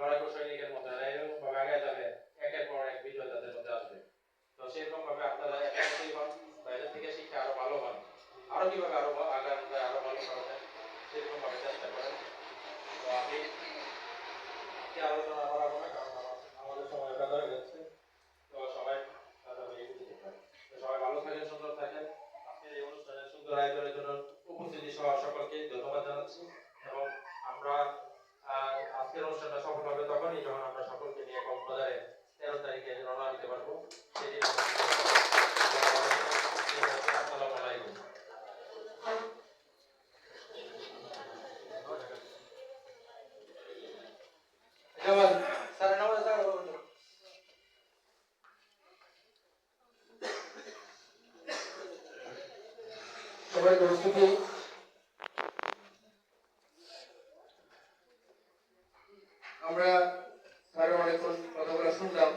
লড়াকু সৈনিকের মতো এরকম ভাবে আগে যাবে, একের পর এক বিজয় তাদের মধ্যে আসবে। তো সেরকম ভাবে আপনারা একসাথেই হন, বাইরে থেকে শিখে আরো ভালো হন, আরো কিভাবে আরো আগামী আরো ভালো করা যায় সেরকম ভাবে চেষ্টা করেন। তো আমি আলোচনা করাবো না, কারণ আমাদের সময় বেদা হয়ে যাচ্ছে। তো সবাই সবাই ভালো থাকেন, সুন্দর থাকেন। আজকে এই অনুষ্ঠানের সুন্দর আয়োজনের জন্য উপস্থিতি সহ সকলকে ধন্যবাদ জানাচ্ছি। এবং আমরা আজকের অনুষ্ঠানটা সফল হবে তখনই যখন আমরা সকলকে নিয়ে কক্সবাজারে 13 তারিখে রওনা দিতে পারবো। সেদিন আসসালামু আলাইকুম। সবাই প্রস্তুতি। আমরা স্যারের অনেকক্ষণ কথাগুলো শুনলাম।